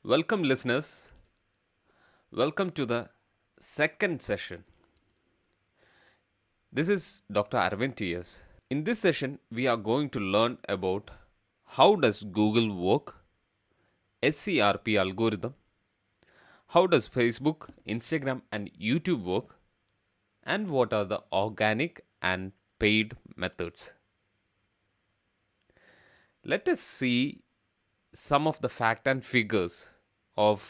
Welcome, listeners. Welcome to the second session. This is Dr. Arvind T.S. In this session, we are going to learn about how does Google work, SCRP algorithm, how does Facebook, Instagram, and YouTube work, and what are the organic and paid methods. Let us see some of the fact and figures of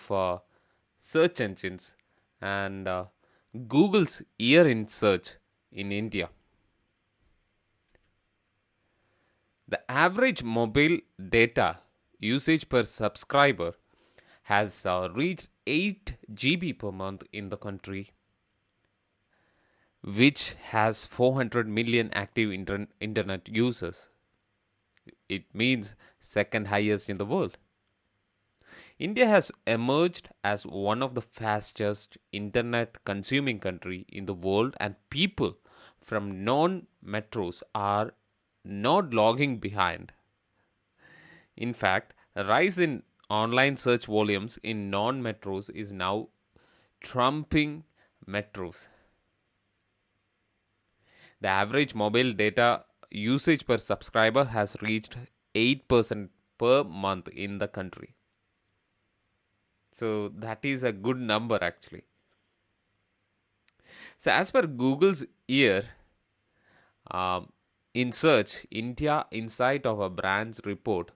search engines and Google's year in search in India. The average mobile data usage per subscriber has reached 8 GB per month in the country, which has 400 million active internet users. It means second highest in the world. India has emerged as one of the fastest internet consuming country in the world, and people from non metros are not lagging behind. In fact, a rise in online search volumes in non metros is now trumping metros. The average mobile data usage per subscriber has reached 8% per month in the country. So that is a good number actually. So as per Google's year in search, India Insight of a Brands report,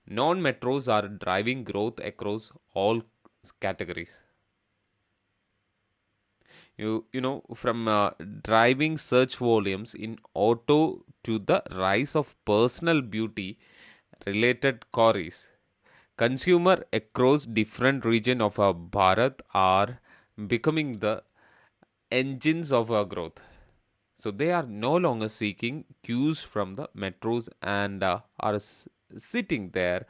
non-metros are driving growth across all categories. You know from driving search volumes in auto to the rise of personal beauty related queries. Consumer across different region of our Bharat are becoming the engines of our growth. So they are no longer seeking cues from the metros and are sitting there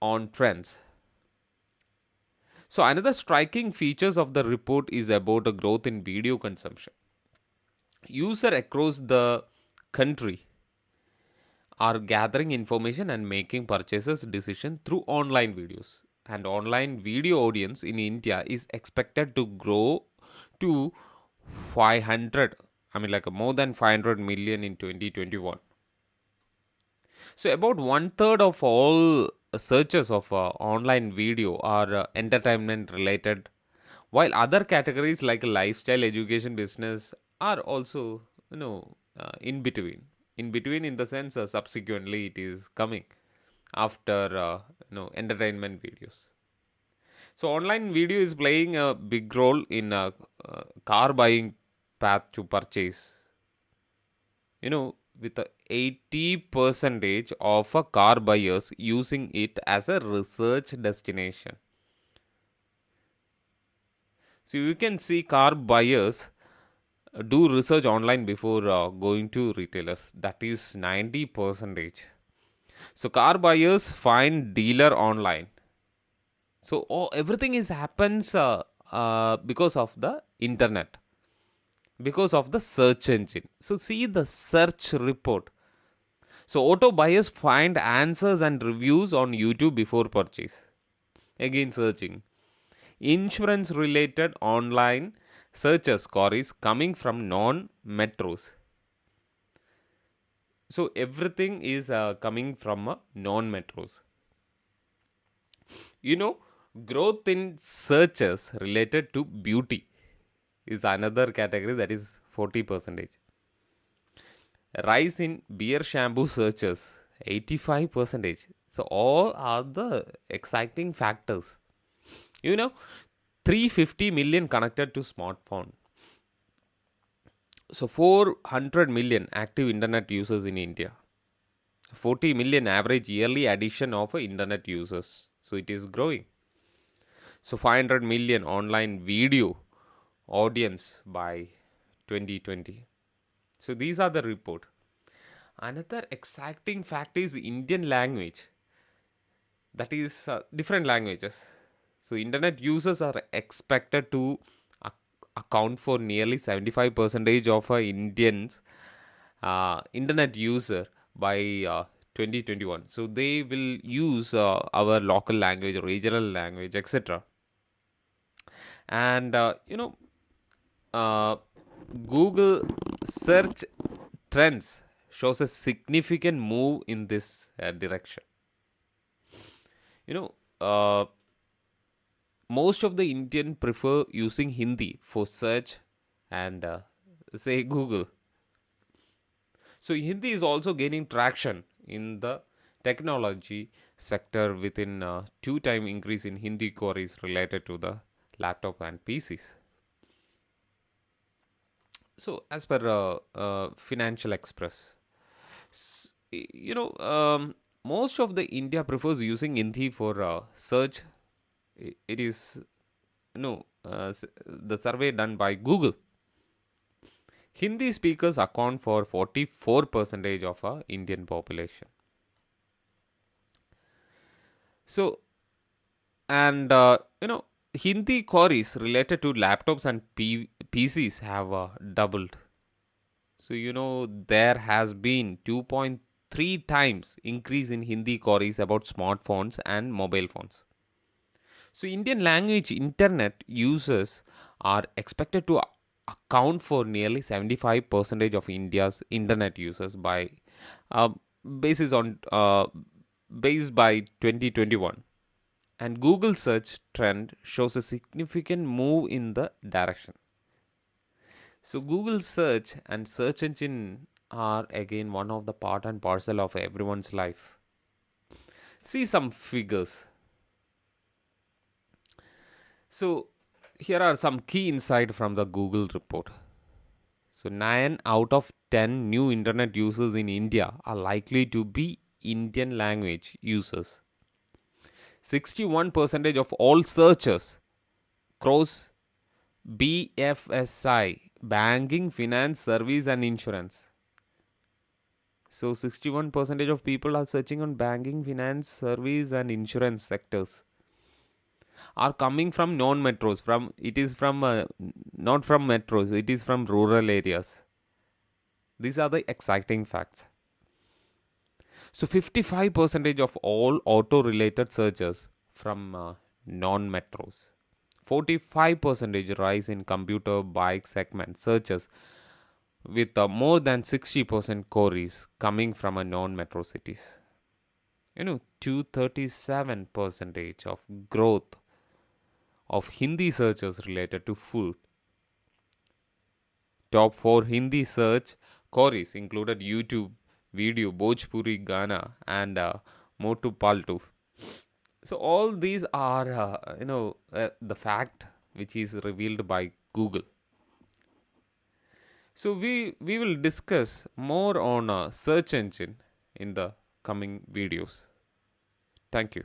on trends. So another striking features of the report is about a growth in video consumption. User across the country are gathering information and making purchases decision through online videos. And online video audience in India is expected to grow to 500, like more than 500 million in 2021. So about one third of all searches of online video are entertainment related, while other categories like lifestyle, education, business are also in between. In between, in the sense, subsequently it is coming after entertainment videos. So online video is playing a big role in car buying path to purchase. With a 80 percentage of a car buyers using it as a research destination. So you can see car buyers do research online before going to retailers. That is 90 percentage. So car buyers find dealer online. So everything is happens because of the internet, because of the search engine. So see the search report. So auto buyers find answers and reviews on YouTube before purchase. Again searching. Insurance related online searches queries coming from non metros. So everything is coming from non metros. You know, growth in searches related to beauty is another category, that is 40 percentage. Rise in beer shampoo searches 85 percentage. So all are the exciting factors. You know, 350 million connected to smartphone. So 400 million active internet users in India. 40 million average yearly addition of internet users. So it is growing. So 500 million online video audience by 2020. So these are the report. Another exciting fact is Indian language. That is different languages. So internet users are expected to account for nearly 75 percentage of Indians internet user by 2021. So they will use our local language, regional language, etc. And uh, Google search trends shows a significant move in this direction. You know, most of the Indian prefer using Hindi for search and say Google. So Hindi is also gaining traction in the technology sector within two-time increase in Hindi queries related to the laptop and PCs. So as per Financial Express, most of the India prefers using Hindi for search. It is the survey done by Google. Hindi speakers account for 44% of our Indian population. So, and Hindi queries related to laptops and PCs have doubled. So, there has been 2.3 times increase in Hindi queries about smartphones and mobile phones. So, Indian language internet users are expected to account for nearly 75% of India's internet users by uh, basis on based by 2021. And Google search trend shows a significant move in the direction. So Google search and search engine are again one of the part and parcel of everyone's life. See some figures. So here are some key insight from the Google report. So 9 out of 10 new internet users in India are likely to be Indian language users. 61% of all searchers cross BFSI, banking, finance, service, and insurance. So 61% of people are searching on banking, finance, service, and insurance sectors. Are coming from non-metros. From it is from not from metros. It is from rural areas. These are the exciting facts. So 55% of all auto-related searches from non-metros. 45% rise in computer bike segment searches with more than 60% queries coming from a non-metro cities. 237% of growth of Hindi searches related to food. Top 4 Hindi search queries included YouTube, video, Bhojpuri, Ghana, and Motu Paltu. So all these are, the fact which is revealed by Google. So we will discuss more on a search engine in the coming videos. Thank you.